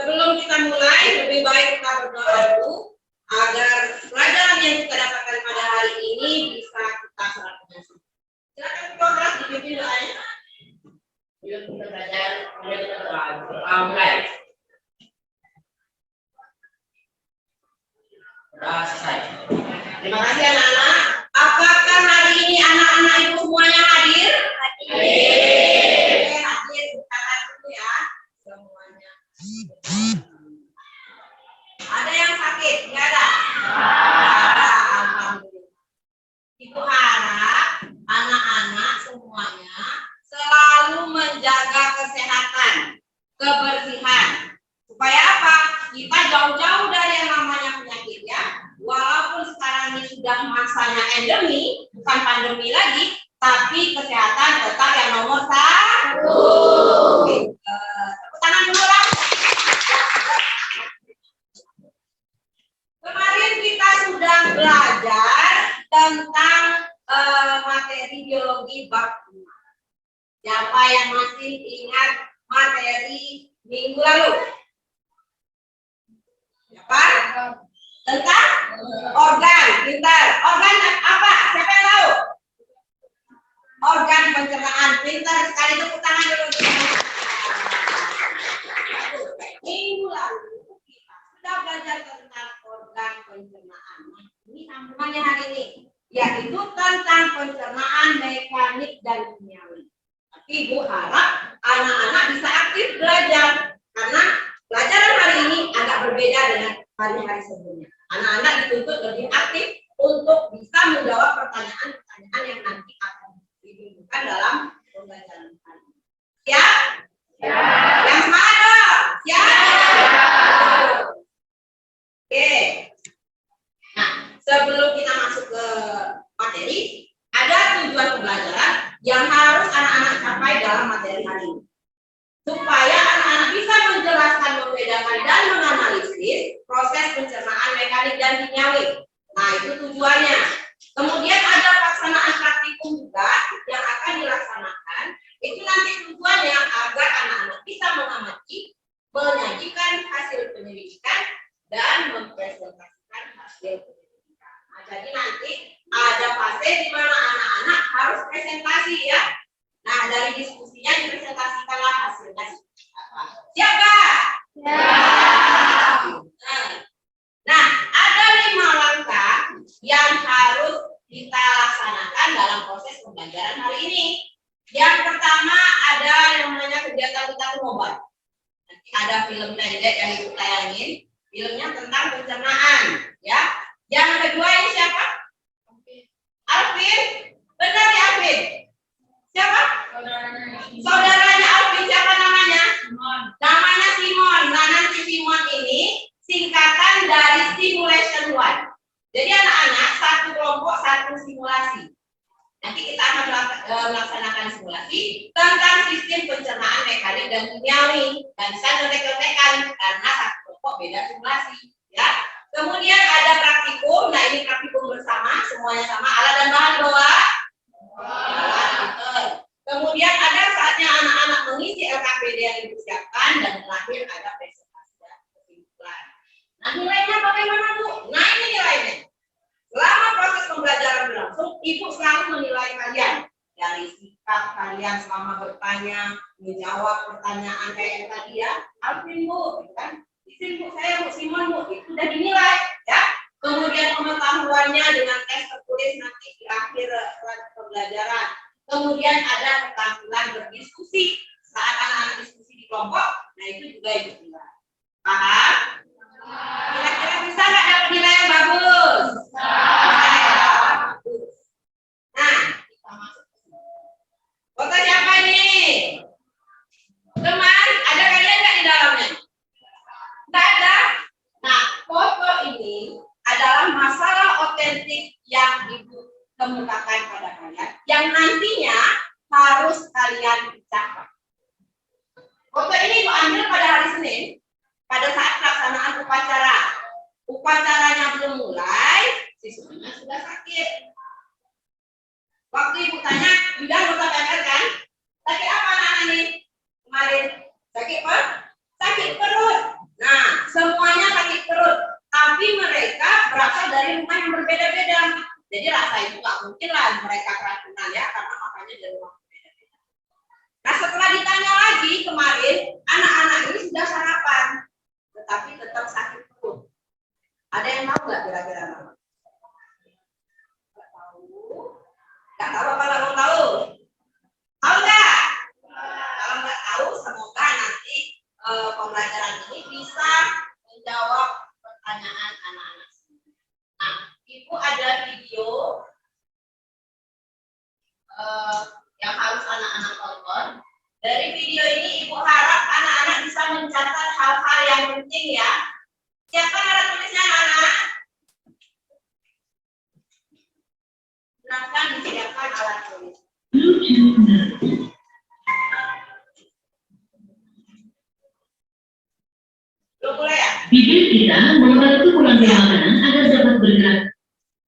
Sebelum kita mulai, lebih baik kita berdoa dulu agar pelajaran yang kita dapatkan pada hari ini bisa kita serapkan. Silakan kelas dipimpin doanya. Yuk kita belajar, kemudian kita berdoa. Mulai. Selesai. Terima kasih anak-anak. Apakah hari ini anak-anak ibu semuanya hadir? Hadir. Hadir, bukan dulu ya. Semuanya. Ada yang sakit? Enggak ada? Alhamdulillah. Ibu harap anak-anak semuanya selalu menjaga kesehatan, kebersihan. Supaya apa? Kita jauh-jauh dari yang namanya penyakit ya. Walaupun sekarang ini sudah masanya endemi, bukan pandemi lagi, tapi kesehatan tetap yang nomor 1. Oke. Tepuk tangan dulu lah. Kemarin kita sudah belajar tentang materi biologi bab 5. Siapa yang masih ingat materi minggu lalu? Siapa? Tentang organ, pintar. Organ apa? Siapa yang tahu? Organ pencernaan, pintar sekali, tepuk tangan dulu. Minggu lalu kita sudah belajar tentang organ pencernaan. Ini sambungannya hari ini, yaitu tentang pencernaan mekanik dan kimiawi. Tapi Ibu harap anak-anak bisa aktif belajar, karena pelajaran hari ini agak berbeda dengan hari-hari sebelumnya. Anak-anak dituntut lebih aktif untuk bisa menjawab pertanyaan-pertanyaan yang nanti akan diberikan dalam pembelajaran hari ini. Siap? Siap. Yang semangat dong. Siap? Oke. Nah, sebelum kita masuk ke materi, ada tujuan pembelajaran yang harus anak-anak capai dalam materi hari ini. Supaya anak-anak bisa menjelaskan, membedakan, dan menganalisis proses pencernaan mekanik dan kimiawi. Nah, itu tujuannya. Kemudian ada pelaksanaan praktikum juga yang akan dilaksanakan. Itu nanti tujuannya agar anak-anak bisa mengamati, menyajikan hasil penyelidikan, dan mempresentasikan hasil penyelidikan. Nah, jadi nanti ada fase di mana anak-anak harus presentasi ya. Nah, dari diskusinya dipresentasikanlah hasilnya. Siap gak? Siap. Nah, ada 5 langkah yang harus kita laksanakan dalam proses pembelajaran hari ini. Yang pertama ada yang namanya kegiatan kita mobile. Nanti ada film pendek yang kita tayangin. Filmnya tentang pencernaan. Ya. Yang kedua ini siapa? Alvin. Benar ya Alvin? Siapa? Saudaranya Alvin, siapa namanya? Simon. Namanya Simon. Nah, nanti Simon ini singkatan dari simulation 1. Jadi anak-anak satu kelompok satu simulasi. Nanti kita akan melaksanakan simulasi tentang sistem pencernaan mekanik dan kimiawi. Dan bisa contek-contekan karena satu kelompok beda simulasi. Ya. Kemudian ada praktikum. Nah, ini praktikum bersama, semuanya sama, alat dan bahan doa. Kemudian ada saatnya anak-anak mengisi LKPD yang dipersiapkan dan terakhir ada presentasi dan kesimpulan. Nah, nilainya bagaimana Bu? Nah, ini nilainya. Selama proses pembelajaran berlangsung, Ibu selalu menilai kalian dari sikap kalian selama bertanya, menjawab pertanyaan kayak yang tadi ya. Alvin Bu, kan? Isin Bu, saya Bu, Simon Bu, itu sudah dinilai ya. Kemudian pengetahuannya dengan tes tertulis nanti di akhir pembelajaran. Kemudian ada keterampilan berdiskusi saat anak-anak diskusi di kelompok. Nah, itu juga Ibu nilai. Paham? Kira-kira bisa nggak dapat nilai yang bagus? Nah, kita masuk ke sini. Foto siapa ini? Teman, ada kalian nggak di dalamnya? Nggak ada? Nah, foto ini adalah masalah otentik yang Ibu kemukakan pada kalian, yang nantinya harus kalian capai. Foto ini Ibu ambil pada hari Senin, pada saat pelaksanaan upacara. Upacaranya belum mulai, siswanya sudah sakit. Waktu Ibu tanya, sudah luka pepet kan? Sakit apa anak-anak ini? Kemarin sakit apa? Sakit perut. berbeda-beda. Jadi rasa itu nggak mungkin lah mereka keracunan ya, karena makannya dari rumah berbeda-beda. Nah setelah ditanya lagi kemarin, anak-anak ini sudah sarapan, tetapi tetap sakit perut. Ada yang tahu nggak kira-kira apa? Nggak tahu. Nggak tahu apa nggak mau tahu? Tahu nggak? Kalau nggak tahu, semoga nanti pembelajaran ini bisa menjawab pertanyaan anak-anak. Nah, Ibu ada video yang harus anak-anak tonton. Dari video ini Ibu harap anak-anak bisa mencatat hal-hal yang penting ya. Siapkan alat tulisnya anak-anak? Silakan disiapkan alat tulis. Belum mulai ya? Bibir kita membantu pengambil makanan agar dapat bergerak.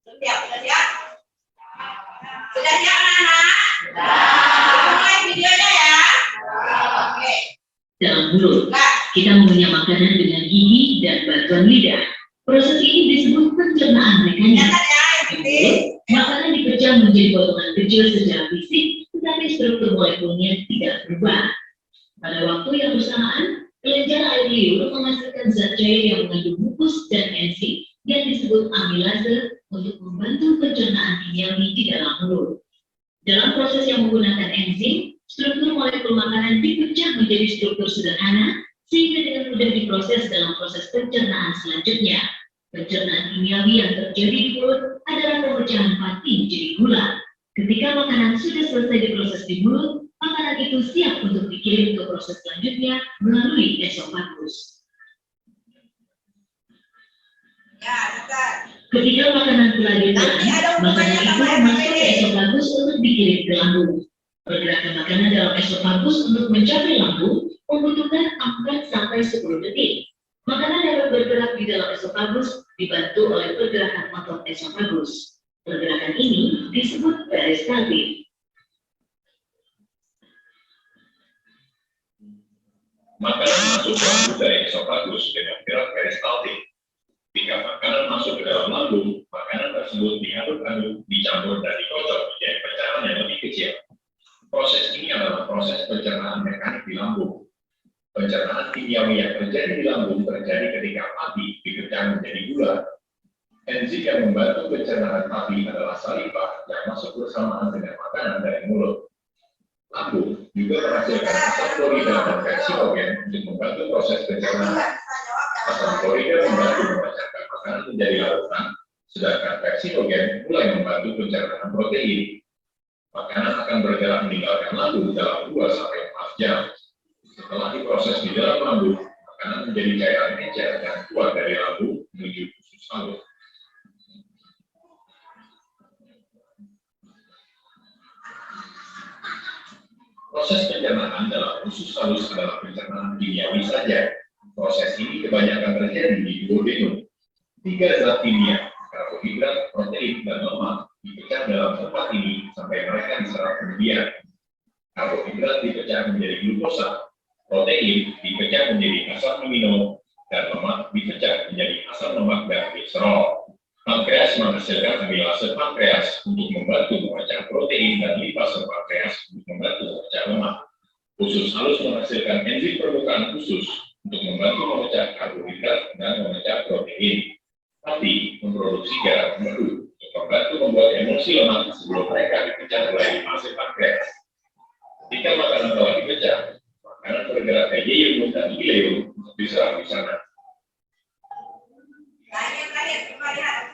Sudah siap? Sudah siap anak-anak? Mulai videonya ya. Oke. Dalam mulut, kita mengunyah makanan dengan gigi dan bantuan lidah. Proses ini disebut pencernaan mekanik. Makanan dipecah menjadi potongan kecil secara fisik, tetapi struktur molekulnya tidak berubah. Pada waktu yang bersamaan, kelenjar air liur menghasilkan zat cair yang mengandung mukus dan enzim yang disebut amilase untuk membantu pencernaan kimiawi di dalam mulut. Dalam proses yang menggunakan enzim, struktur molekul makanan dipecah menjadi struktur sederhana sehingga dengan mudah diproses dalam proses pencernaan selanjutnya. Pencernaan kimiawi yang terjadi di mulut adalah pemecahan pati menjadi gula. Ketika makanan sudah selesai diproses di mulut, makanan itu siap untuk dikirim ke proses selanjutnya melalui esofagus. Ya, bukan. Ketika makanan telah ditelan, makanan itu masuk ke esofagus untuk dikirim ke lambung. Pergerakan makanan dalam esofagus untuk mencapai lambung membutuhkan 4 sampai 10 detik. Makanan dapat bergerak di dalam esofagus dibantu oleh pergerakan otot esofagus. Pergerakan ini disebut peristaltik. Makanan masuk ke lambung dari esofagus dengan gerak peristaltik. Jika makanan masuk ke dalam lambung, makanan tersebut diaduk-aduk, dicampur dan dikocok menjadi pecahan yang lebih kecil. Proses ini adalah proses pencernaan mekanik di lambung. Pencernaan kimiawi yang terjadi di lambung terjadi ketika pati dipecah menjadi gula. Enzim yang membantu pencernaan pati adalah saliva yang masuk bersamaan dengan makanan dari mulut. Lambung juga menghasilkan asam klorida dan peksinogen untuk membantu proses pencernaan. Asam klorida membantu memecahkan makanan menjadi larutan, sedangkan peksinogen mulai membantu pencernaan protein. Makanan akan bergerak meninggalkan lambung dalam 2-4 jam. Setelah diproses di dalam lambung, makanan menjadi cairan encer dan keluar dari lambung menuju usus halus. Proses pencernaan dalam usus halus adalah pencernaan kimiawi saja. Proses ini kebanyakan terjadi di duodenum. 3 zat kimia, karbohidrat, protein, dan lemak dipecah dalam tempat ini sampai mereka diserap kemudian. Karbohidrat dipecah menjadi glukosa, protein dipecah menjadi asam amino, dan lemak dipecah menjadi asam lemak dan glikserol. Pankreas menghasilkan amilase pankreas untuk membantu memecah protein dan lipase pankreas untuk membantu memecah lemak. Usus halus menghasilkan enzim permukaan usus untuk membantu memecah karbohidrat dan memecah protein. Hati memproduksi garam merdu untuk membantu membuat emulsi lemak sebelum mereka dipecah oleh lipase pankreas. Ketika makanan telah dipecah, makanan bergerak ke ileum dan ileum untuk diserap di sana.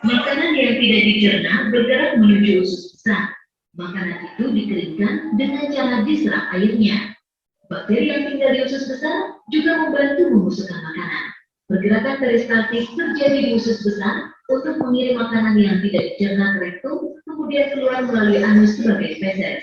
Makanan yang tidak dicerna bergerak menuju usus besar. Makanan itu dikeringkan dengan cara diserap airnya. Bakteri yang tinggal di usus besar juga membantu membusukkan makanan. Pergerakan peristaltik terjadi di usus besar untuk mengirim makanan yang tidak dicerna ke rektum, kemudian keluar melalui anus sebagai feses.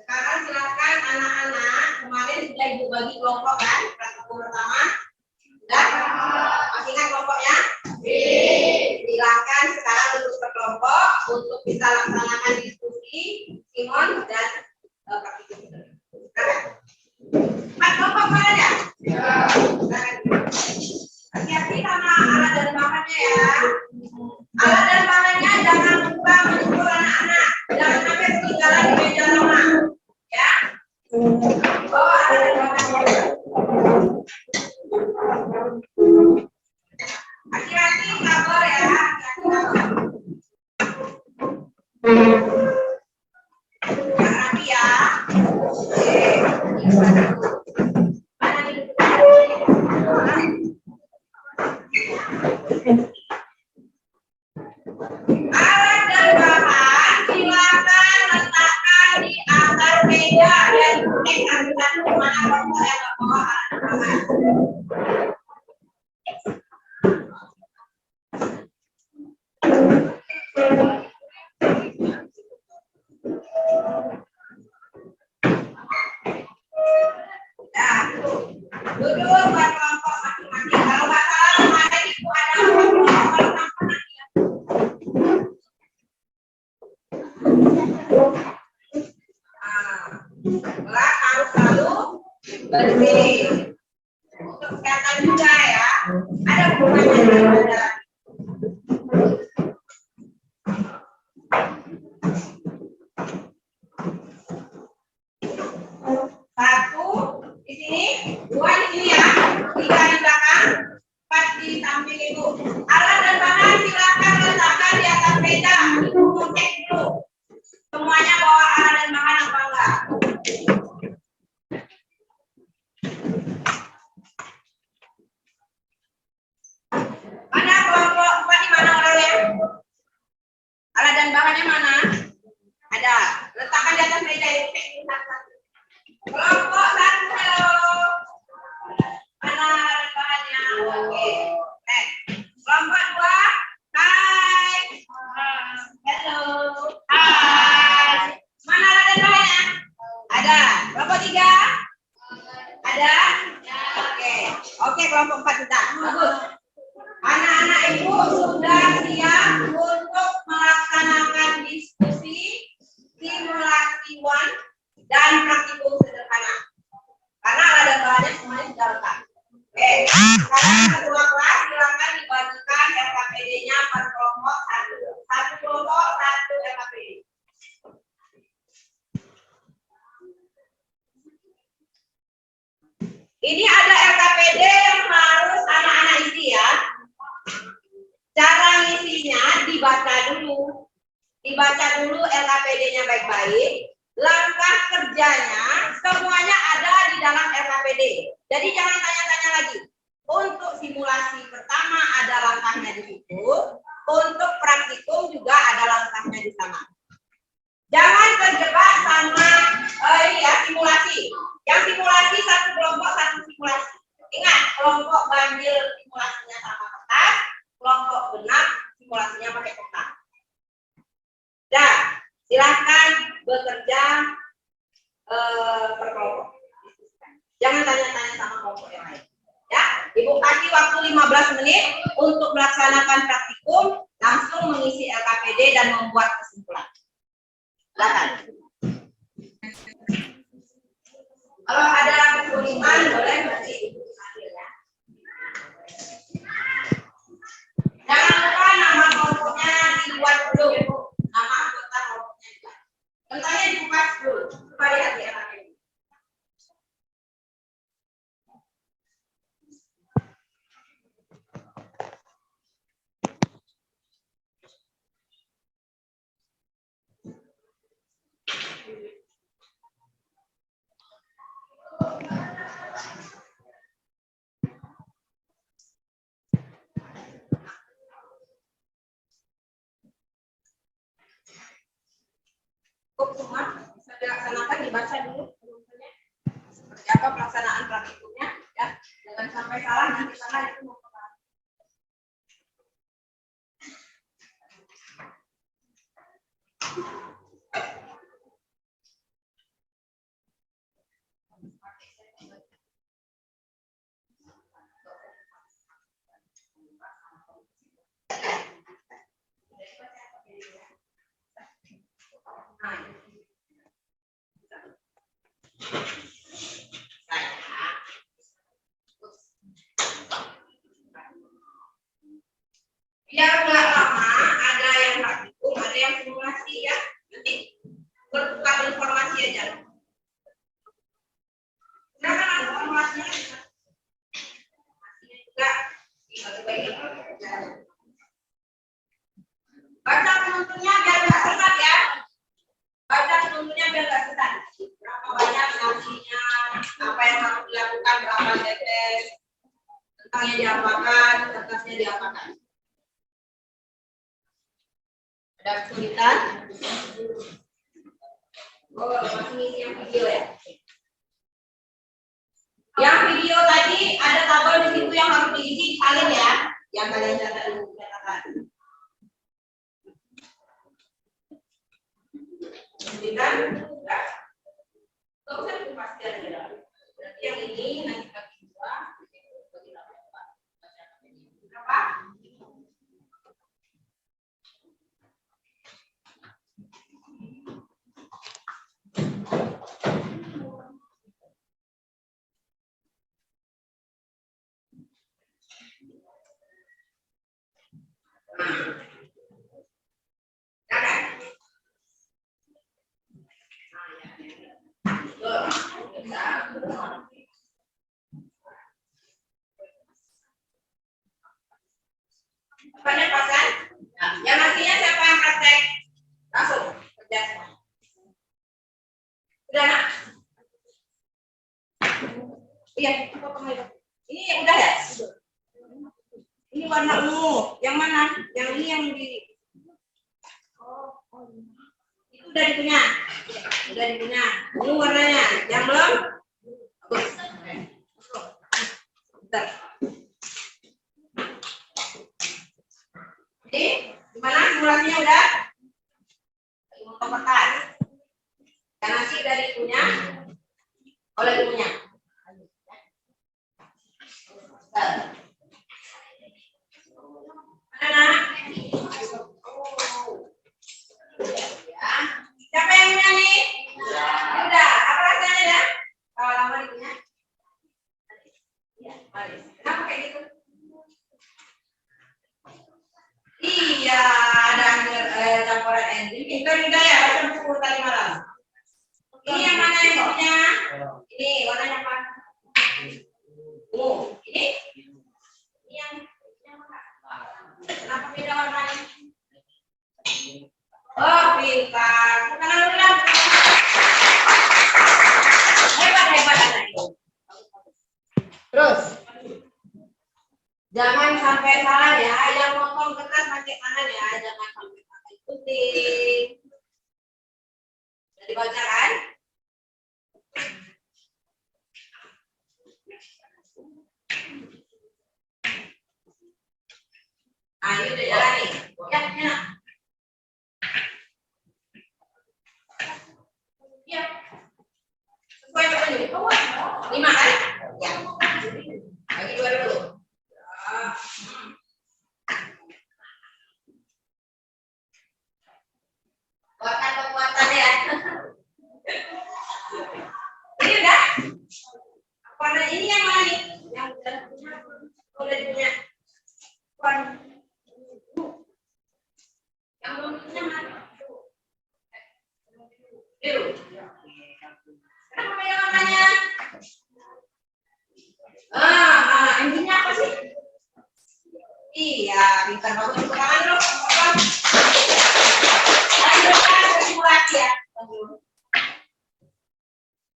Sekarang silakan anak-anak, kemarin sudah Ibu bagi kelompok kan, kelompok pertama, sudah? Masih ingat kelompoknya? Silakan sekarang untuk berkelompok untuk kita laksanakan diskusi Simon dan Praktikum. Empat kelompok mana ya? Hati-hati sama alat dan bahannya ya. Alat dan bahannya jangan lupa mengukur anak-anak. Jangan sampai ketinggalan di meja lama. Ya. Bawa alat dan bahannya. Hati-hati sabar ya. Hati-hati ya. Alat dan bahan silakan letakkan di atas meja dan angkat mana kalau saya nggak bawa alat dan bahan. Duduk buat kelompok masing-masing. Kalau nggak salah kemarin itu ada kelompok kelas harus selalu bersih untuk kesehatan juga ya. Ada hubungannya. Satu di sini, dua di sini ya, tiga di belakang, empat di samping ibu. Alat dan bahan silakan letakkan di atas meja. Ibu mau cek dulu. Semuanya bawa alat dan bahan apa enggak? Mana kelompok empat di mana orangnya? Alat dan bahannya mana? Ada. Letakkan di atas meja itu. Kelompok satu, halo. Mana alat bahannya? Oke. Kelompok dua, hai. Halo. Hai. Mana alat dan bahannya? Ada. Kelompok tiga? Ada? Oke. Oke, kelompok empat sudah. Bagus. Anak-anak ibu sudah siap untuk melaksanakan diskusi, simulasi one, dan praktikum sederhana. Karena alat dan bahannya semuanya sudah lengkap. Oke, sekarang kedua kelas silakan dibagikan LKPD-nya per kelompok satu. Satu kelompok, satu LKPD. Ini ada LKPD yang harus anak-anak isi ya. Cara ngisinya dibaca dulu. Dibaca dulu LKPD-nya baik-baik. Langkah kerjanya semuanya ada di dalam LKPD. Jadi jangan tanya-tanya lagi. Untuk simulasi pertama ada langkahnya di situ. Untuk praktikum juga ada langkahnya di sana. Jangan terjebak sama simulasi. Yang simulasi satu kelompok satu simulasi. Ingat, kelompok banjir simulasinya sama kertas, kelompok genap simulasinya pakai kertas. Dan silakan bekerja per kelompok. Jangan tanya-tanya sama kelompok yang lain. Ya, Ibu kasih waktu 15 menit untuk melaksanakan praktikum, langsung mengisi LKPD dan membuat kesimpulan. Silakan. Kalau ada kesulitan boleh nanti Ibu ambil ya. Jangan lupa nama kelompoknya dibuat dulu. Nama anggota kelompoknya juga. Contohnya dibuka dulu supaya lihat ya. Semua bisa dilaksanakan, dibaca dulu seperti apa pelaksanaan praktikumnya ya, jangan sampai salah nanti salah itu mau kemana. Nah, biar nggak lama, ada yang praktikum, ada yang simulasi ya. Nanti bertukar informasi aja. Silakan ada informasinya. Juga dibagi-bagi. Baca penuntunnya biar nggak sesat ya. Baca penuntunnya biar nggak sesat. Berapa banyak sanksinya, apa yang harus dilakukan, berapa tetes, tentangnya diapakan, atasnya diapakan. Ada kesulitan? Oh, masih ngisi yang video ya. Yang video tadi ada tabel di situ yang harus diisi salin ya, yang kalian catat. Kemudian, enggak. Enggak usah dipastikan ya. Berarti yang ini nanti bagi dua, bagi berapa? Banyak pasan? Yang nantinya siapa yang praktek? Langsung kerja semua. Udah nak? Iya, ini udah ya? Ini warna ungu. Yang mana? Yang ini yang di. Itu udah dipunya. Udah dipunya. Ini warnanya. Yang belum? Bagus. Bentar. Jadi, gimana simulasinya udah? Untuk kertas. Yang nanti udah dipunya. Oleh dipunya. Mana? Siapa yang punya nih? Udah, apa rasanya dah? Kalau lama dipunya? Iya, manis. Kenapa kayak gitu? Iya, ada campuran enzim. Pintar juga ya, baca buku tadi malam. Ini yang mana yang punya? Ini warnanya apa? Oh, ini? Ini yang mana? Kenapa beda warnanya? Oh, pintar. Bukan dulu lah. Hebat anak itu. Terus, jangan sampai salah ya. Yang potong kertas pakai tangan ya. Jangan sampai pakai gunting. Jadi baca kan? Nah, ini udah jalan nih. Ya, enak. Ya. Sesuai dengan ini. 5 kan? Ya. Bagi 2 dulu. Buatkan kekuatan ya. Ini udah? Warna ini yang mana nih? Yang udah punya. Warna. Yang belum punya mana? Biru. Kenapa beda warnanya? Intinya apa sih? Iya, pintar bagus. Tepuk tangan dulu. Lanjutkan ke simulasi ya.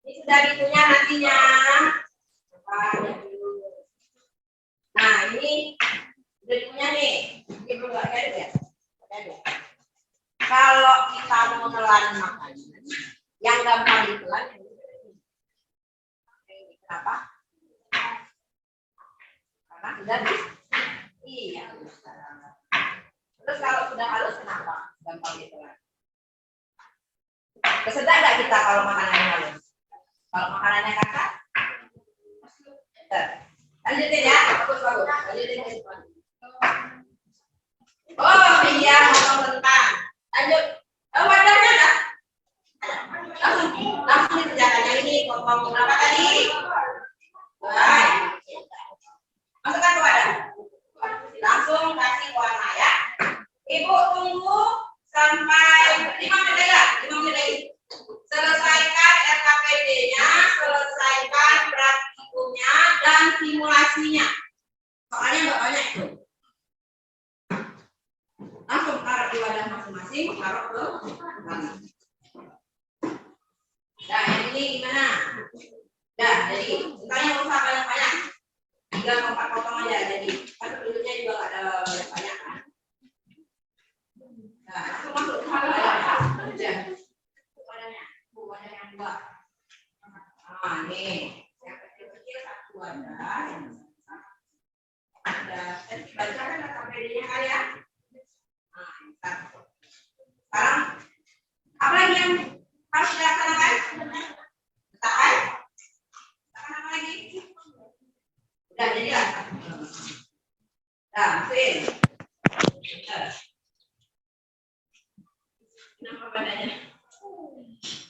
Ini sudah dipunya nantinya. Nah, ini sudah dipunya nih. Ini belum ada ya? Ada. Kalau kita mau menelan makanan, yang gampang ditelan. Kenapa? Karena sudah iya. Terus kalau sudah halus kenapa? Gampang ditelan. Kesedar nggak kita kalau makanannya halus? Kalau makanannya kasar? Lanjutin ya, bagus. Lanjutin. Oh iya, ngomong tentang. Lanjut. Wadahnya ada? langsung dikerjakan. Yang ini potong berapa tadi? Baik. Masukkan ke wadah. Langsung kasih warna ya. Ibu tunggu sampai 5 menit ya, 5 menit lagi. Selesaikan RKPD-nya, selesaikan praktikumnya dan simulasinya. Soalnya nggak banyak itu. Langsung taruh di wadah masing-masing, taruh ke mana. Nah, yang ini gimana? Nah, jadi tanya nggak usah banyak-banyak. 3 atau 4 potong aja. Jadi kan penduduknya juga nggak ada banyak kan. Nah, langsung masuk ke wadah ya. Wadah yang 2. Nah, nih yang kecil-kecil 1 wadah. Ada baca kan KPD-nya kali ya. Nah, sekarang apa lagi yang harus dilaksanakan? Tahan. Tahan apa lagi? Udah jadi lah. Nah, masukin. Kenapa badannya?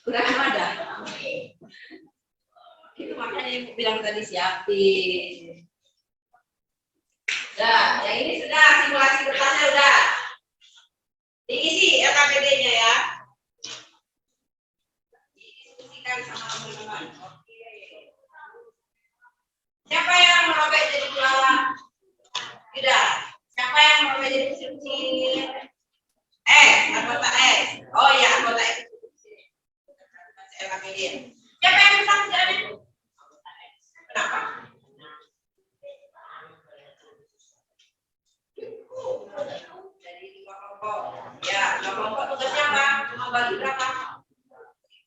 Udah ada. Itu makanya ibu bilang tadi siapin. Nah, yang ini sudah simulasi kertasnya udah. Diisi RKPD-nya ya. Didiskusikan sama teman-teman. Oke. Siapa yang merobek jadi pelawak? Tidak. Siapa yang merobek jadi kecil-kecil? Anggota S. Oh ya, anggota S. RKPD. Siapa yang bisa kerjaan itu? Kenapa? Jadi 2 kelompok. Ya, 2 kelompok tugasnya apa? Mau bagi berapa?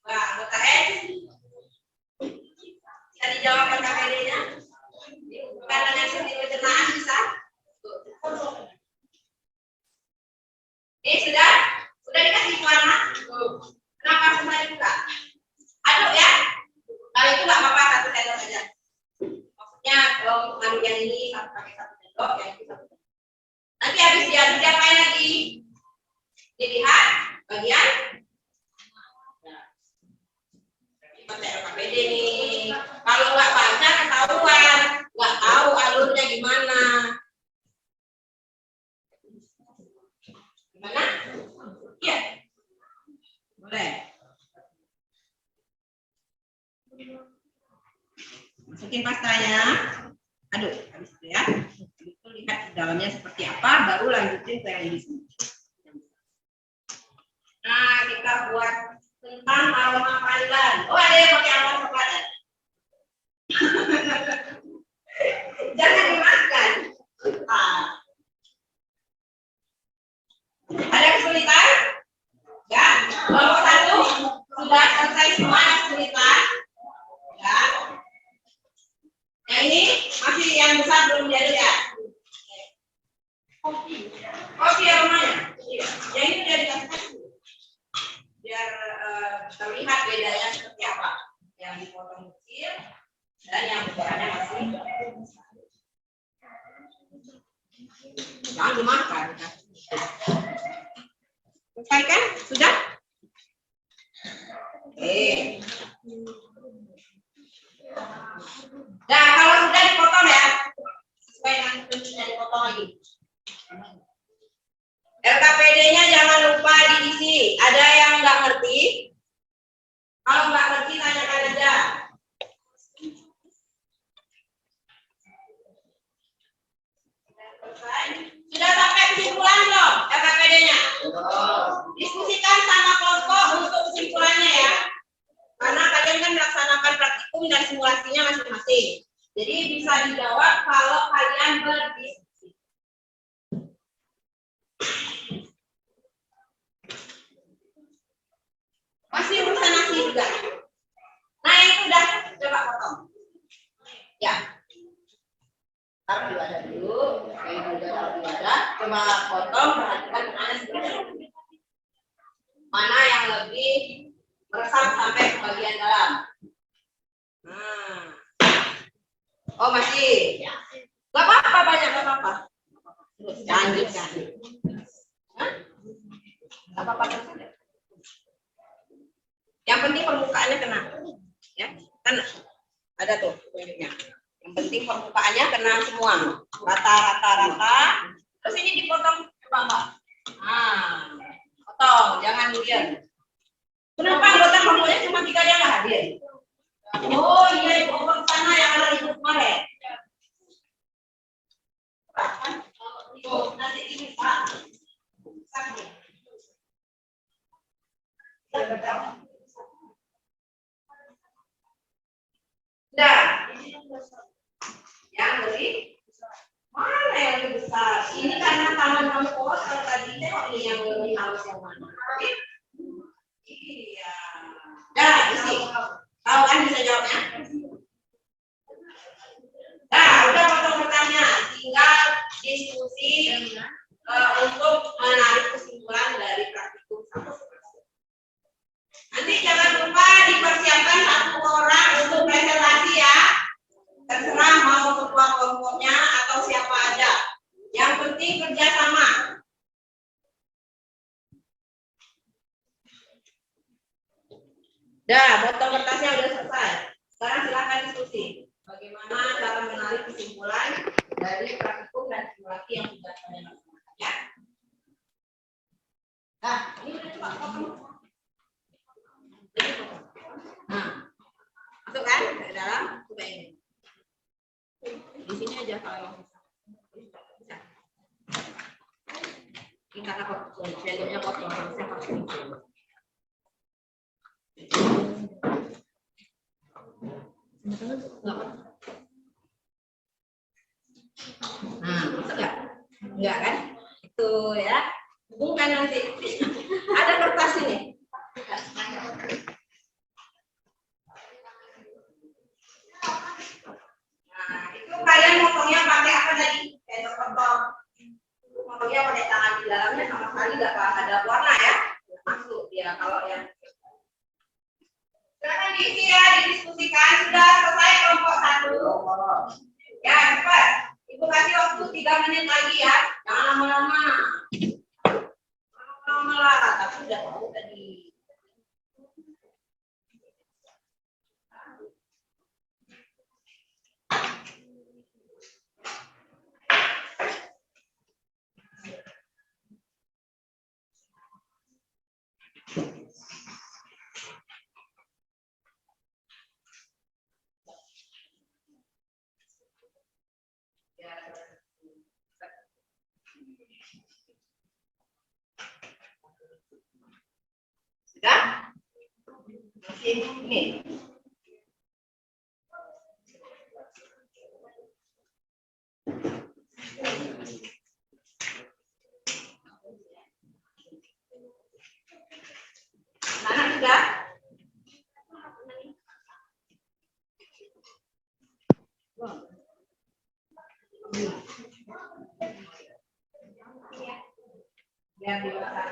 Nah, anggota S. Bisa dijawab KPD-nya? Karena yang sendiri pencernaan bisa? Sudah? Sudah dikasih warna? Kenapa semua dibuka? Aduk ya? Kalau itu nggak apa-apa, 1 sendok aja. Maksudnya kalau aduk yang ini pakai 1 sendok, yang itu 1 sendok. Nanti habis diapain lagi? Dilihat bagian. Pakai KPD nih. Kalau nggak baca ketahuan, nggak tahu alurnya gimana. Gimana? Iya. Boleh. Masukin pastanya. Aduk, habis itu ya. Itu lihat di dalamnya seperti apa, baru lanjutin ke yang di sini. Nah, kita buat tentang aroma pandan. Oh, ada yang pakai aroma coklat. Jangan dimakan. Ada kesulitan? Ya. Kelompok 1 sudah selesai semua kesulitan. Ya. Yang ini masih yang besar belum jadi ya. Kopi aromanya. Yang ini udah dikasih biar terlihat bedanya seperti apa. Yang dipotong kecil dan yang ukurannya masih. Jangan dimakan. Selesai kan? Sudah? Oke. Nah, kalau sudah dipotong ya, sesuai dengan prinsipnya dipotong lagi. RKPD-nya jangan lupa diisi. Ada yang nggak ngerti? Kalau nggak ngerti, tanyakan aja. Sudah sampai kesimpulan belum RKPD-nya? Diskusikan sama kelompok untuk kesimpulannya ya. Karena kalian kan melaksanakan praktikum dan simulasinya masing-masing. Jadi bisa dijawab kalau kalian berdiskusi. Masih urusan nasi juga. Nah, itu udah coba potong. Ya. Taruh di wadah dulu. Ini udah taruh di wadah. Coba potong, perhatikan mana sebenarnya. Mana yang lebih meresap sampai ke bagian dalam. Nah. Oh, masih. Gak apa-apa, banyak, gak apa-apa. Terus lanjutkan. Gak apa-apa. Yang Yang penting permukaannya kena. Ya, kan ada tuh tunjuknya. Yang penting permukaannya kena semua. Rata. Terus ini dipotong coba Mbak. Nah, potong, jangan diam. Kenapa anggota kelompoknya cuma 3 yang nggak hadir? Oh iya, kelompok sana yang ada ikut kemarin. Oh, nanti ini Pak. Nah, yang lebih mana yang lebih besar? Ini karena tangan kamu kotor tadi tengok ini yang lebih halus yang mana? Iya. Dah, isi. Tahu kan bisa jawabnya? Nah, udah potong pertanyaan. Tinggal diskusi untuk menarik kesimpulan dari praktikum sama seperti. Nanti jangan lupa dipersiapkan 1 orang untuk presentasi ya. Terserah mau ketua kelompoknya atau siapa aja. Yang penting kerjasama. Dah, potong kertasnya udah selesai. Sekarang silakan diskusi. Bagaimana cara menarik kesimpulan dari praktikum dan simulasi yang sudah kalian lakukan ya? Nah, ini udah coba potong. Nah, masuk kan ke dalam coba ini. Di sini aja kalau bisa. Ini karena jalurnya potong, harusnya pakai ini. Nah, bisa nggak? Enggak kan? Itu ya. Hubungkan nanti. Ada kertas ini. Nah, itu kalian motongnya pakai apa tadi? Kayak potong. Motongnya pakai tangan di dalamnya sama sekali nggak ada warna ya. Masuk dia kalau ya. Silakan diisi ya, didiskusikan. Sudah selesai kelompok 1. Ya, cepat. Ibu kasih waktu 3 menit lagi ya. Jangan lama-lama. Lama-lama lah, tapi sudah tahu tadi. Sudah? Masih ini. Mana sudah? Biar dewasa.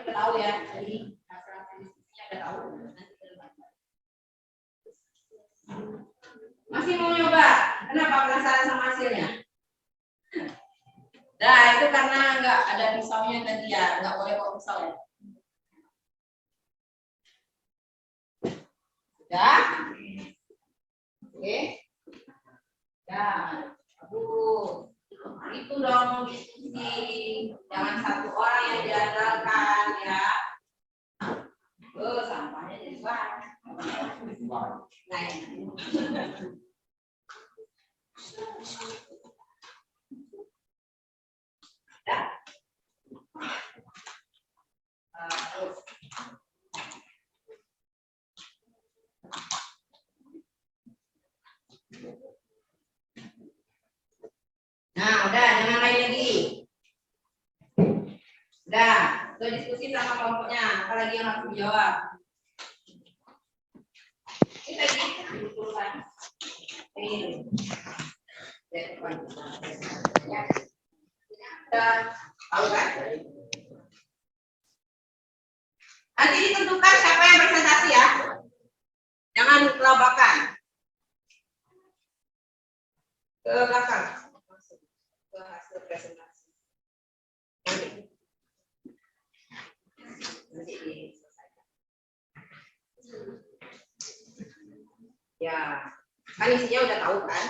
Tahu ya, jadi hasil diskusinya ada tahu. Masih mau nyoba? Kenapa penasaran sama hasilnya? Nah, itu karena nggak ada pisaunya tadi ya, nggak boleh bawa pisau ya. Sudah? Oke. Nah, itu dong diskusi. Jangan 1 orang yang diandalkan ya. Sampahnya jadi banyak. Nah, ini. Terus. Nah, udah, jangan lain lagi. Udah diskusi sama kelompoknya, apalagi yang harus dijawab. Ini tadi urusan ini. Ya. Tahu kan? Nanti ditentukan siapa yang presentasi ya. Jangan kelabakan. Ke belakang. Ke hasil presentasi. Nanti diselesaikan. Ya, kan isinya udah tahu kan?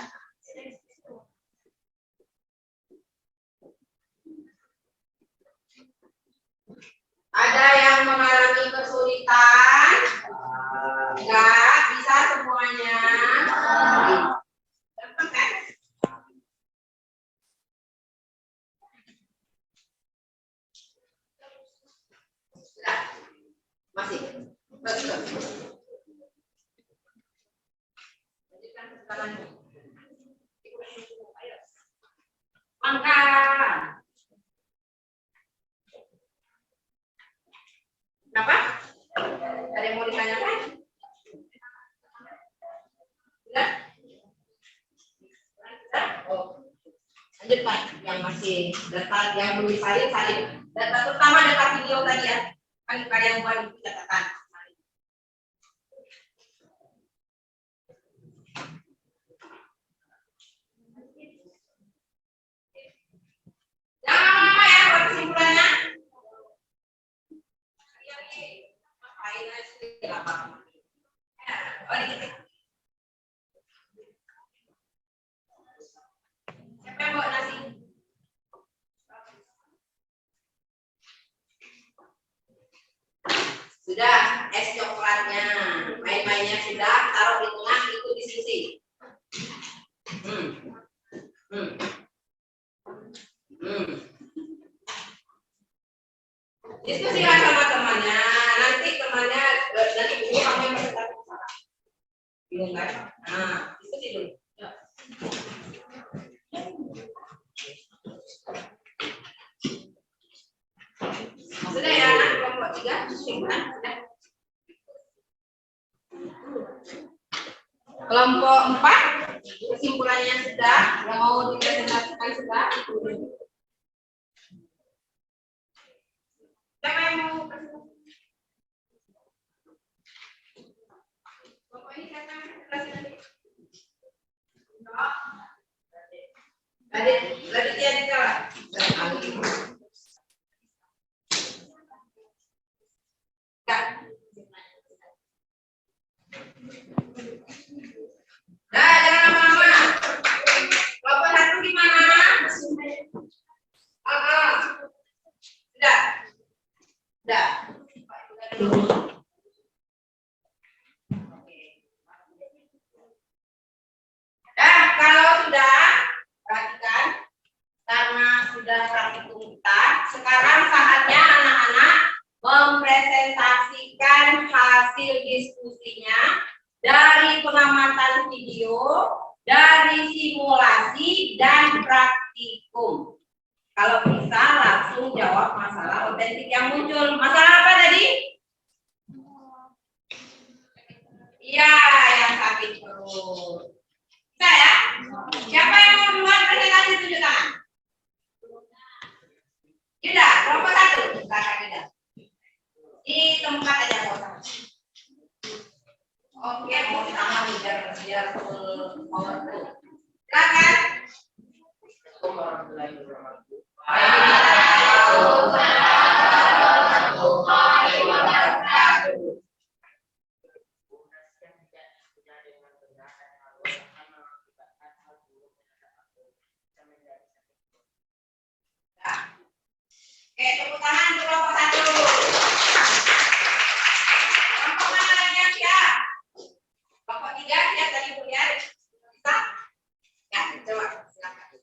Ada yang mengalami kesulitan? Enggak, bisa semuanya. Gampang kan? Sudah. Masih. Bagus. Lanjutkan ke sekarang. Angkat. Kenapa? Ada yang mau ditanyakan? Sudah? Oh. Lanjut Pak, yang masih data yang belum disalin. Data pertama data video tadi ya. Kan kalian buat di catatan. Jangan lama ya buat kesimpulannya. Siapa yang bawa nasi? Sudah, es coklatnya, main-mainnya sudah, taruh di tengah, itu di sisi. Diskusikan sama temannya, nanti temannya nanti ini kamu yang presentasi masalah. Bingung kan? Nah, diskusi dulu. Ya. Sudah ya, kelompok 3, kesimpulan sudah. Kelompok 4, kesimpulannya sudah, yang mau dipresentasikan sudah. Siapa yang mau presentasi? Kelompok ini siapa yang presentasi? Lagi dia di kalah. Nah, jangan lama-lama. Kelompok 1 gimana? Sudah. Sudah. Nah, kalau sudah, perhatikan, karena sudah praktikum kita, sekarang saatnya anak-anak mempresentasikan hasil diskusinya dari pengamatan video, dari simulasi, dan praktikum. Kalau bisa langsung jawab masalah otentik yang muncul. Masalah apa tadi? Iya, yang sakit perut. Bisa ya? Siapa yang mau duluan presentasi tunjuk tangan? Yuda, kelompok 1. Silakan Yuda. Di tempat aja kok. Oke, mau sama biar full power tuh. Silakan. Oke, tepuk tangan untuk kelompok 1. Kelompok mana lagi yang siap? Kelompok 3 siap tadi Bu ya? Bisa? Ya, coba silakan.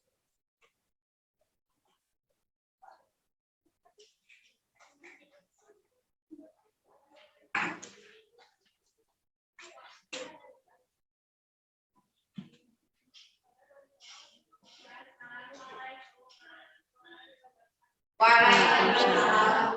Waalaikumsalam.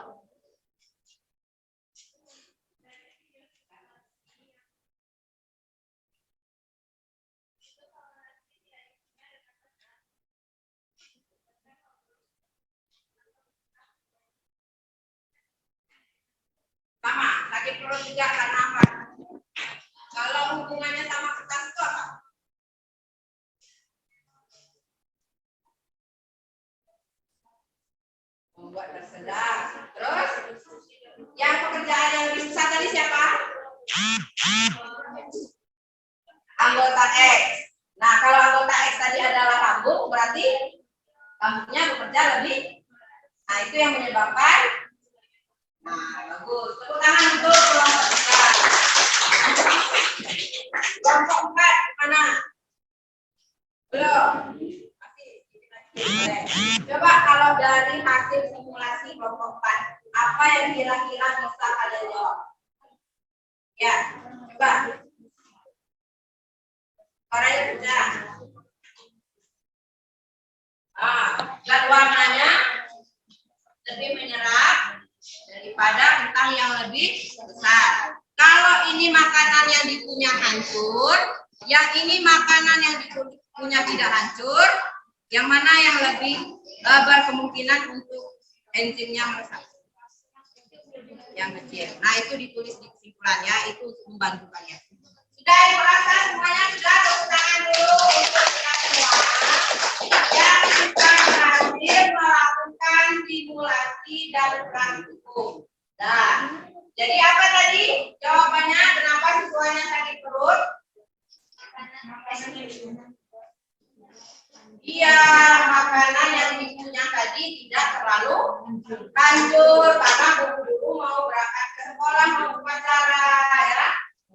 Sama. perut juga karena apa? Kalau hubungannya sama kertas itu apa? Membuat tersedak. Terus yang pekerjaan yang lebih susah tadi siapa? Anggota X. Nah, kalau anggota X tadi adalah lambung, berarti lambungnya bekerja lebih. Nah, itu yang menyebabkan. Nah, bagus. Tepuk tangan untuk kelompok 4. Kelompok 4 mana? Belum. Coba kalau dari hasil simulasi kelompok 4, apa yang kira-kira bisa kalian jawab? Ya, coba. Suaranya kencang. Dan warnanya lebih menyerap daripada kentang yang lebih besar. Kalau ini makanan yang dikunyah hancur, yang ini makanan yang dikunyah tidak hancur, yang mana yang lebih berkemungkinan untuk enzimnya meresap? Yang kecil. Nah, itu ditulis di kesimpulannya, itu untuk membantu kalian. Sudah merasa semuanya sudah tepuk tangan dulu untuk kita semua yang kita berhasil melakukan simulasi dan praktikum. Nah, jadi apa tadi jawabannya? Kenapa siswanya sakit perut? Iya, makanan yang dikunyah tadi tidak terlalu hancur karena guru-guru mau berangkat ke sekolah, mau upacara, ya.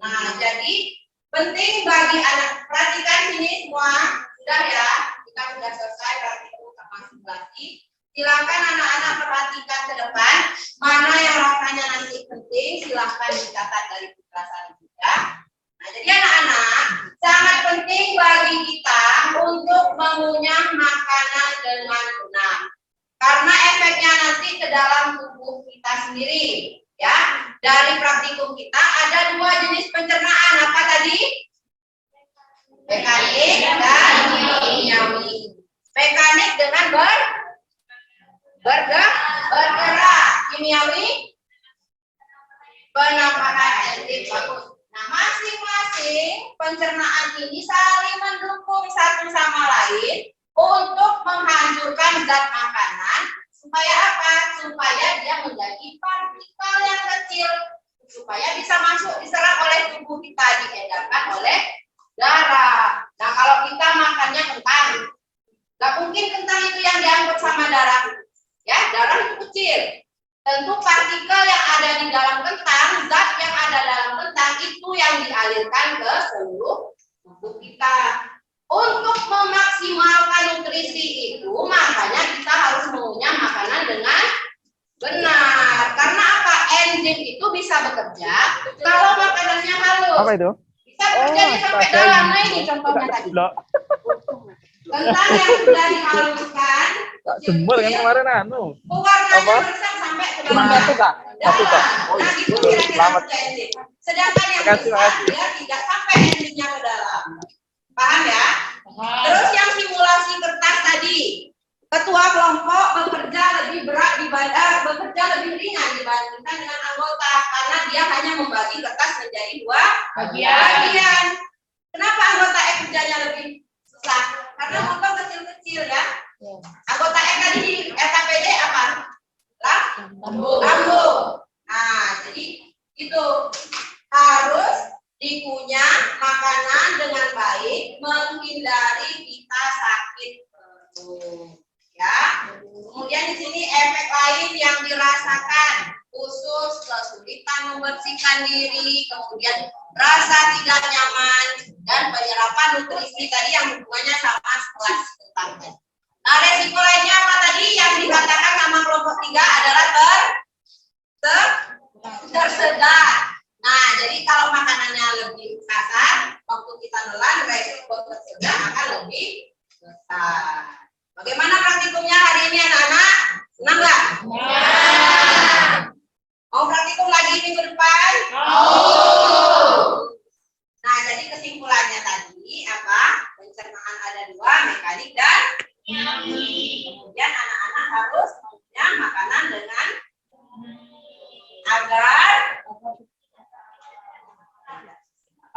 Nah, jadi penting bagi anak, perhatikan sini semua, sudah ya, kita sudah selesai praktikum sama simulasi. Silakan anak-anak perhatikan ke depan, mana yang rasanya nanti penting, silakan dicatat dari perasaan kita. Nah, jadi anak-anak, sangat penting bagi kita untuk mengunyah makanan dengan benar. Karena efeknya nanti ke dalam tubuh kita sendiri. Ya, dari praktikum kita ada 2 jenis pencernaan. Apa tadi? Mekanik dan kimiawi. Mekanik dengan bergerak. Kimiawi penampakan enzim. Bagus. Nah, masing-masing pencernaan ini saling mendukung satu sama lain untuk menghancurkan zat makanan. Supaya apa? Supaya dia menjadi partikel yang kecil. Supaya bisa masuk, diserap oleh tubuh kita, diedarkan oleh darah. Nah, kalau kita makannya kentang, nggak mungkin kentang itu yang diangkut sama darah. Ya, darah itu kecil. Tentu partikel yang ada di dalam kentang, zat yang ada dalam kentang itu yang dialirkan ke seluruh tubuh kita. Untuk memaksimalkan nutrisi itu, makanya kita harus mengunyah makanan dengan benar. Karena apa? Enzim itu bisa bekerja kalau makanannya halus. Apa itu? Bisa bekerja sampai dalam. Nah, ini contohnya tadi. Kentang yang sudah dihaluskan, Tak jemur kan kemarin anu. warnanya Apa? meresap sampai ke Cuma dalam. satu kak? Satu kak? Oh, Nah, itu iya. kira-kira Selamat. kerja enzim. Sedangkan yang Makasih, besar, makasih. dia tidak sampai enzimnya ke dalam. Paham ya? Terus yang simulasi kertas tadi, ketua kelompok bekerja lebih berat bekerja lebih ringan dibandingkan dengan anggota karena dia hanya membagi kertas menjadi 2 bagian. Kenapa anggota X kerjanya lebih susah? Karena motor kecil-kecil ya. Anggota X tadi di SKPD apa? Lambung. Nah, jadi itu harus dikunyah makanan dengan baik, menghindari kita sakit perut. Ya. Kemudian di sini efek lain yang dirasakan, khusus kesulitan membersihkan diri, kemudian rasa tidak nyaman dan penyerapan nutrisi tadi yang hubungannya sama setelah kentangnya. Nah, resiko lainnya apa tadi yang dikatakan sama kelompok 3 adalah tersedak. Nah, jadi kalau makanannya lebih kasar, waktu kita nelan resiko tersedak akan lebih besar. Bagaimana praktikumnya hari ini anak-anak? Senang nggak? Mau praktikum lagi minggu depan? Nah, jadi kesimpulannya tadi apa? Pencernaan ada 2, mekanik dan kemudian anak-anak harus mengunyah makanan dengan agar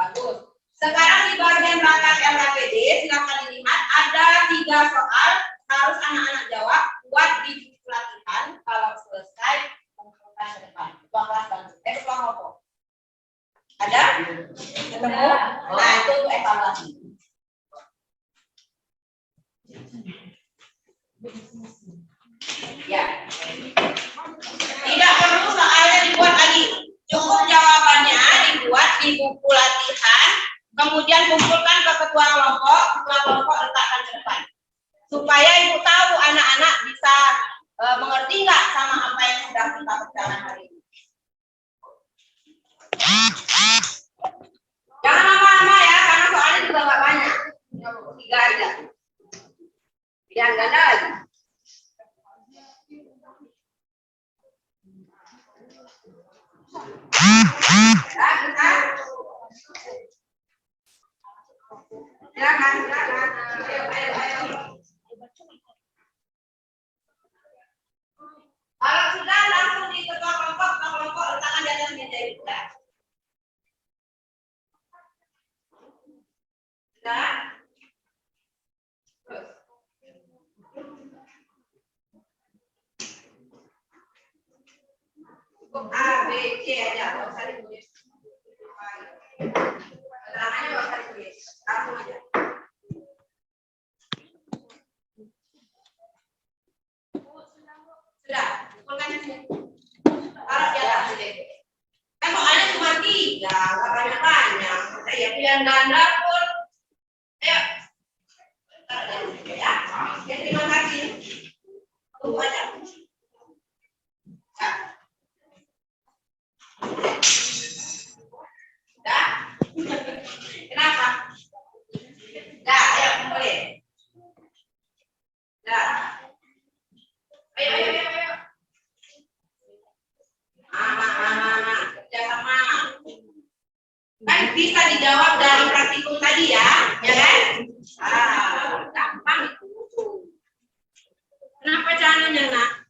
Bagus. Sekarang di bagian belakang LKPD, silakan dilihat ada 3 soal harus anak-anak jawab. Buat di buku latihan. Kalau selesai, kumpulkan ke depan. Ketua kelas bantu. Ketua ngopo. Ada? Ketemu? Nah, itu untuk evaluasi. Ya. Tidak perlu soalnya dibuat lagi. Cukup jawabannya dibuat di buku latihan, kemudian kumpulkan ke ketua kelompok letakkan ke depan. Supaya ibu tahu anak-anak bisa mengerti nggak sama apa yang sudah kita bicarakan hari ini. Jangan lama-lama ya, karena soalnya juga nggak banyak. 3 aja. Biar ganda lagi. Silakan. Ayo. Kalau sudah langsung di ketua kelompok letakkan di atas meja itu. Sudah. Cukup A, B, C aja, nggak usah ditulis. Keterangannya nggak usah ditulis, langsung aja. Sudah, kumpulkan di sini. Taruh di atas sini. Kan soalnya cuma 3, nggak banyak-banyak. Ya pilihan ganda pun. Ayo. Taruh di sini ya. Ya, terima kasih. Tunggu aja. Ya. Dah? Kenapa? Dah, ayo boleh. Dah. Ayo. Kerjasama. Kan bisa dijawab dari praktikum tadi ya kan? Gampang itu. Kenapa caranya nak?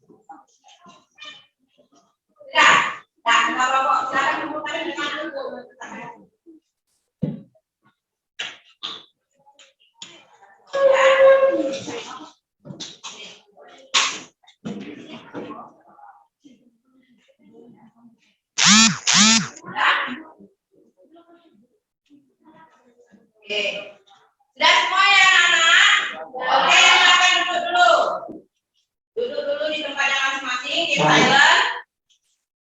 Kalau silakan kumpulkan di mana dulu. Oke. Sudah semua ya anak-anak? Oke, silakan duduk dulu. Duduk dulu di tempatnya masing-masing, di silent.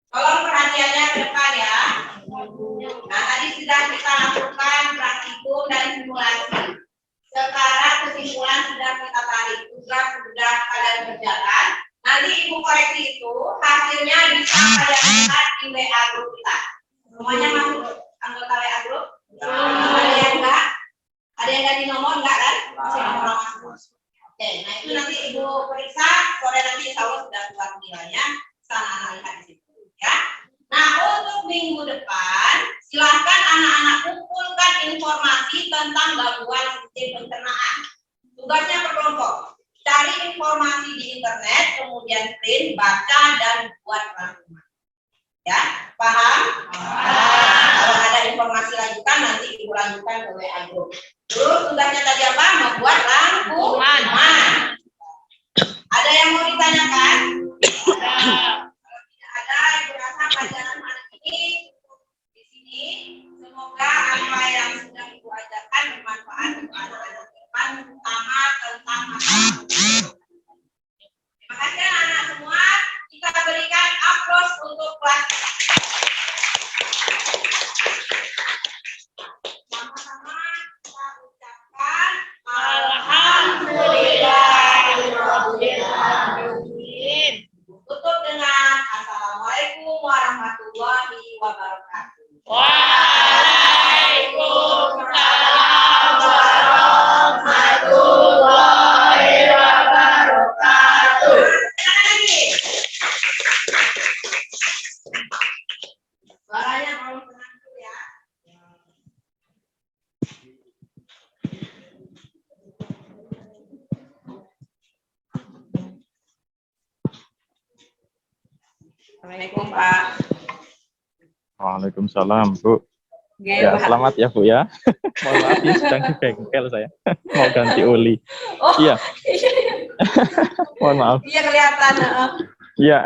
Tolong perhatiannya ke depan ya. Nah, tadi sudah kita lakukan praktikum dan simulasi. Sekarang kesimpulan sudah kita tarik. Sudah kalian kerjakan. Nanti ibu koreksi itu hasilnya bisa kalian lihat di WA group kita. Semuanya masuk anggota WA group? Ada yang enggak? Ada yang ganti nomor enggak kan? Masih nomor masuk. Oke, nah itu nanti ibu periksa. Sore nanti insya Allah sudah keluar nilainya. Sana lihat di situ. Ya. Nah, untuk minggu depan, silakan anak-anak kumpulkan informasi tentang gangguan sistem pencernaan. Tugasnya per kelompok. Cari informasi di internet, kemudian print, baca, dan buat rangkuman. Ya, paham? Kalau ada informasi lanjutan, nanti ibu lanjutkan ke WA group. Terus tugasnya tadi apa? Membuat rangkuman. Ada yang mau ditanyakan? Ada, ibu rasa pelajaran hari ini di sini semoga apa yang sudah ibu ajarkan bermanfaat untuk anak-anak depan, terutama tentang masalah. Terima kasih anak-anak semua. Kita berikan aplaus untuk kelas. Sama-sama kita ucapkan alhamdulillahirobbilalamin. Tutup dengan assalamualaikum warahmatullahi wabarakatuh. Waalaikumsalam warahmatullahi wabarakatuh. Lagi. Suaranya kalau tenang dulu ya. Assalamualaikum Pak. Waalaikumsalam, Bu. Nggih, Ya, Pak. selamat ya Bu ya. Mohon maaf ini sedang di bengkel saya. Mau ganti oli. Oh, Iya, iya. mohon maaf. Iya kelihatan, heeh. Iya.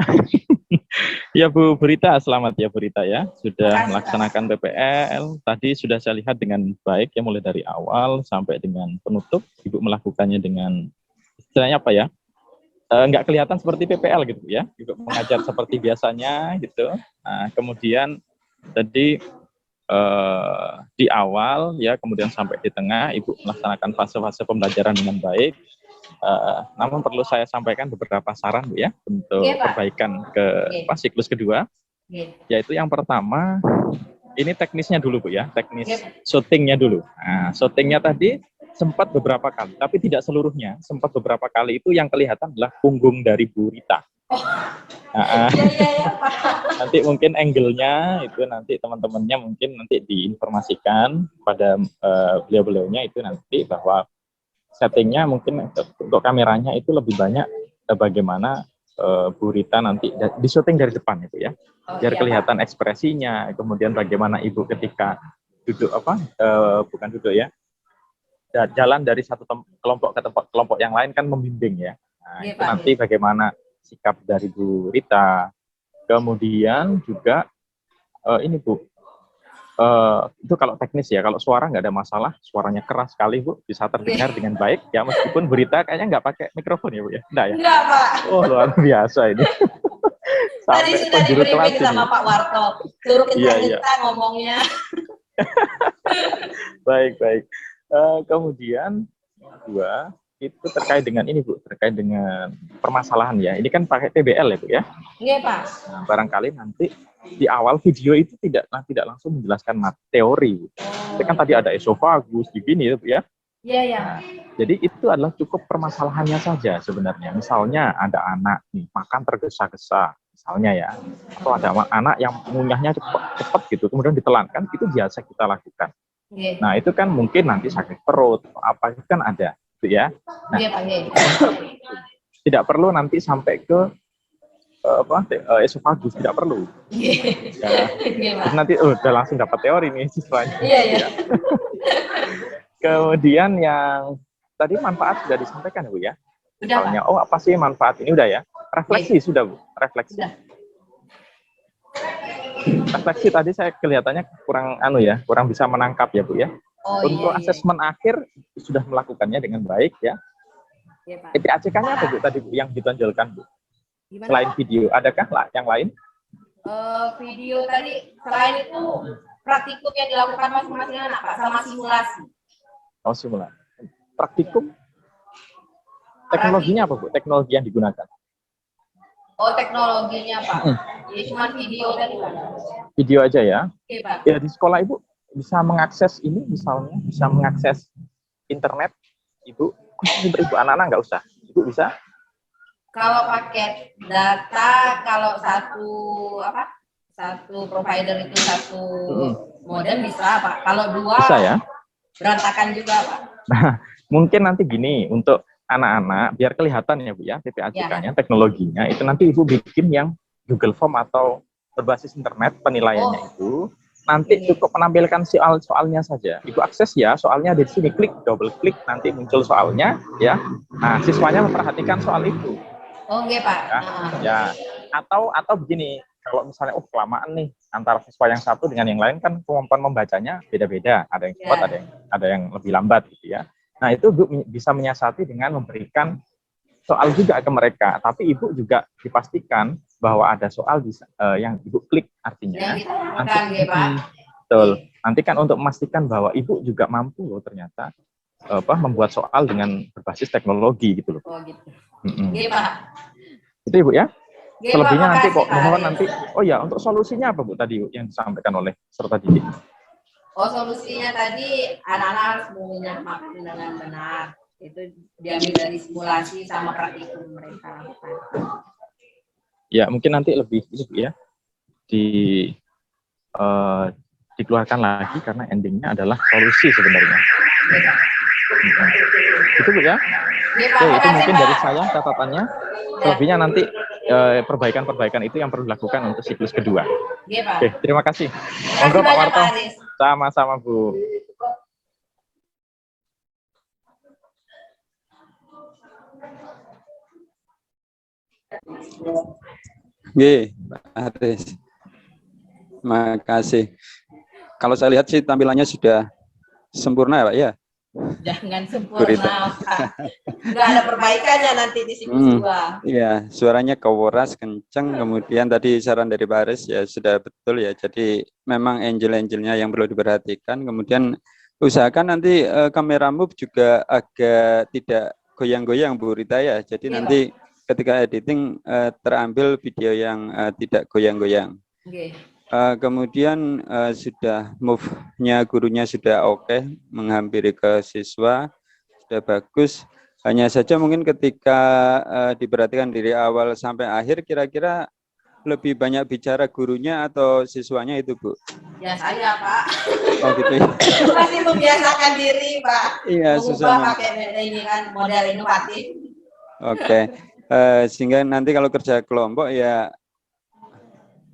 Ya Bu Berita, selamat ya Bu Berita ya. Sudah Makasih, melaksanakan PPL. Tadi sudah saya lihat dengan baik ya, mulai dari awal sampai dengan penutup. Ibu melakukannya dengan istilahnya apa ya? Nggak kelihatan seperti PPL gitu ya. Ibu mengajar seperti biasanya gitu. Nah, kemudian tadi di awal ya, kemudian sampai di tengah Ibu melaksanakan fase-fase pembelajaran dengan baik. Namun perlu saya sampaikan beberapa saran Bu ya untuk Iya, Pak. perbaikan ke siklus kedua, Nggih. yaitu yang pertama ini teknisnya dulu Bu ya, teknis Iya. syutingnya dulu. Nah, syutingnya tadi sempat beberapa kali, tapi tidak seluruhnya. Sempat beberapa kali itu yang kelihatan adalah punggung dari Bu Rita. Nah, Iya, Pak. nanti mungkin angle-nya itu nanti teman-temannya mungkin nanti diinformasikan pada beliau-beliaunya itu nanti bahwa settingnya mungkin untuk kameranya itu lebih banyak bagaimana Bu Rita nanti di syuting dari depan itu ya, biar kelihatan ekspresinya, kemudian bagaimana Ibu ketika duduk bukan duduk ya, jalan dari satu kelompok ke kelompok yang lain kan membimbing ya. Nah, Iya, itu Pak. nanti bagaimana sikap dari Bu Rita. Kemudian juga ini Bu, itu kalau teknis ya, kalau suara nggak ada masalah, suaranya keras sekali Bu, bisa terdengar dengan baik ya, meskipun Berita kayaknya nggak pakai mikrofon ya Bu ya, enggak ya? Enggak, Pak. Oh luar biasa ini. Tadi Sampai sudah penjuru kelas di-briefing sama ini. Pak Warto. Suruh Iya. kita ngomongnya. Baik. Kemudian kedua itu terkait dengan ini Bu, terkait dengan permasalahan ya. Ini kan pakai PBL ya Bu ya. Iya, Pak. Nah, barangkali nanti di awal video itu tidak langsung menjelaskan teori. Itu kan tadi ada esofagus begini ya Bu ya. Iya. Nah, jadi itu adalah cukup permasalahannya saja sebenarnya. Misalnya ada anak nih makan tergesa-gesa, misalnya ya, atau ada anak yang ngunyahnya cepat gitu, kemudian ditelan, kan itu biasa kita lakukan. Iya. Nah itu kan mungkin nanti sakit perut, apa itu kan ada, gitu ya. Nah, Iya, Pak. Iya. tidak perlu nanti sampai ke esofagus, tidak perlu. Ya, Iya, Pak. terus nanti udah langsung dapat teori nih siswanya. Iya. Kemudian yang tadi manfaat sudah disampaikan Bu ya. Udah, Pak. Misalnya, apa sih manfaat ini udah ya? Refleksi sudah Bu, refleksi. Sudah. Refleksi tadi saya kelihatannya kurang bisa menangkap ya Bu ya. Oh, Untuk iya. asesmen akhir sudah melakukannya dengan baik ya. Iya, Pak. PPACK-nya apa Bu tadi Bu yang ditonjolkan Bu? Gimana, Selain Pak? video, adakah yang lain? Video tadi selain itu praktikum yang dilakukan masing-masing anak, Pak, sama simulasi. Oh, simulasi. Praktikum? Teknologinya apa Bu? Teknologi yang digunakan? Oh, teknologinya, Pak. Jadi cuma video tadi, Pak. Video aja ya. Oke, Pak. Ya di sekolah Ibu bisa mengakses ini misalnya, bisa mengakses internet. Ibu, khusus untuk Ibu, anak-anak nggak usah. Ibu bisa? Kalau paket data, kalau satu provider itu satu modem bisa, Pak. Kalau dua Bisa ya. berantakan juga, Pak. Nah, mungkin nanti gini, untuk anak-anak, biar kelihatan ya Bu ya, PPACK-nya, teknologinya, itu nanti Ibu bikin yang Google Form atau berbasis internet, penilaiannya itu, nanti cukup menampilkan soalnya saja. Ibu akses ya, soalnya di sini, klik, double klik, nanti muncul soalnya, ya. Nah, siswanya memperhatikan soal itu. Oh, iya, Pak. Ya. Atau begini, kalau misalnya, kelamaan nih, antara siswa yang satu dengan yang lain kan kemampuan membacanya beda-beda. Ada yang cepat, ada yang lebih lambat gitu ya. Nah, itu Ibu bisa menyiasati dengan memberikan soal juga ke mereka. Tapi Ibu juga dipastikan bahwa ada soal yang Ibu klik artinya. Nanti, Pak. Betul. Nanti kan untuk memastikan bahwa Ibu juga mampu loh ternyata membuat soal dengan berbasis teknologi gitu loh. Oh, gitu. Iya, Pak. Itu Ibu ya. Iya, Selebihnya Pak, nanti makasih, kok Pak. mohon nanti. Oh ya, untuk solusinya apa Bu tadi yang disampaikan oleh peserta didik? Oh, solusinya tadi anak-anak harus mengunyah makan dengan benar. Itu diambil dari simulasi sama praktikum mereka. Ya, mungkin nanti lebih itu Bu ya. Dikeluarkan lagi karena endingnya adalah solusi sebenarnya. Itu Bu ya. Iya, Pak. Oke, itu Makasih, mungkin Pak. dari saya catatannya. Selebihnya nanti perbaikan-perbaikan itu yang perlu dilakukan untuk siklus kedua. Iya, Pak. Oke, terima kasih. Terima kasih Monggo Pak banyak, Warto. Pak Aris. Sama-sama Bu. Oke, Pak Haris. Makasih. Kalau saya lihat sih tampilannya sudah sempurna ya Pak ya. Jangan Bu Rita. sempurna, Pak. Nggak ada perbaikannya nanti di sini dua. Iya, suaranya keworas, kenceng. Kemudian tadi saran dari Pak Haris ya sudah betul ya. Jadi memang angel-angelnya yang perlu diperhatikan. Kemudian usahakan nanti kameramu juga agak tidak goyang-goyang Bu Rita ya. Jadi Iya, nanti ketika editing terambil video yang tidak goyang-goyang. Oke. Kemudian sudah move-nya gurunya sudah oke, menghampiri ke siswa sudah bagus. Hanya saja mungkin ketika diperhatikan dari awal sampai akhir, kira-kira lebih banyak bicara gurunya atau siswanya itu Bu? Ya saya, Pak. Oh gitu ya. Masih membiasakan diri, Pak. Iya, susah. Mengubah pakai ini kan model inovatif. Oke. Sehingga nanti kalau kerja kelompok ya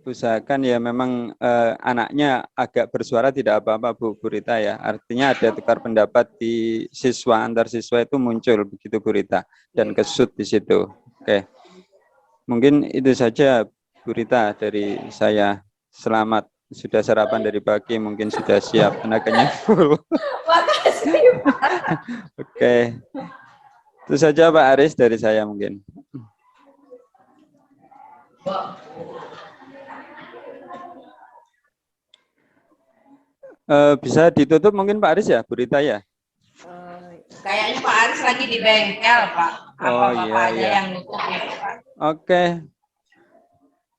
usahakan ya memang anaknya agak bersuara tidak apa-apa Bu Rita ya. Artinya ada tukar pendapat di siswa, antar siswa itu muncul begitu Bu Rita, dan kesut di situ. Oke. Mungkin itu saja Bu Rita dari saya. Selamat, sudah sarapan dari pagi, mungkin sudah siap, tenaganya full. Makasih, Pak. Oke. Itu saja Pak Aris dari saya mungkin. Bisa ditutup mungkin Pak Aris ya, Bu Rita ya? Kayaknya Pak Aris lagi di bengkel, Pak. Apa Oh, Bapak iya, aja iya. yang nutup ya, Pak? Oke.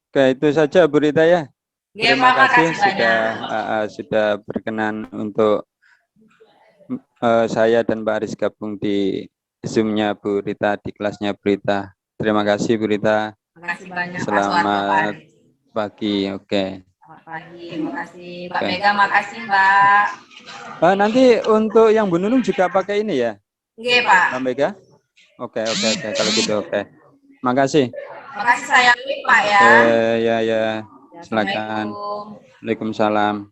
Oke, itu saja Bu Rita ya. Oke, Terima Pak, kasih makasih sudah berkenan untuk saya dan Pak Aris gabung di Zoom-nya Bu Rita, di kelasnya Bu Rita. Terima kasih Bu Rita. Makasih banyak, Pak Selamat Suwarto, Pak Aris. pagi. Oke. Selamat pagi, makasih. Mbak Oke. Mega, makasih, Mbak. Nanti untuk yang Bu Nunung juga pakai ini ya, Oke, Pak. Mbak Mega? Oke. Kalau gitu oke. Makasih. Makasih saya, Pak ya. Ya. Silakan. Assalamualaikum. Waalaikumsalam.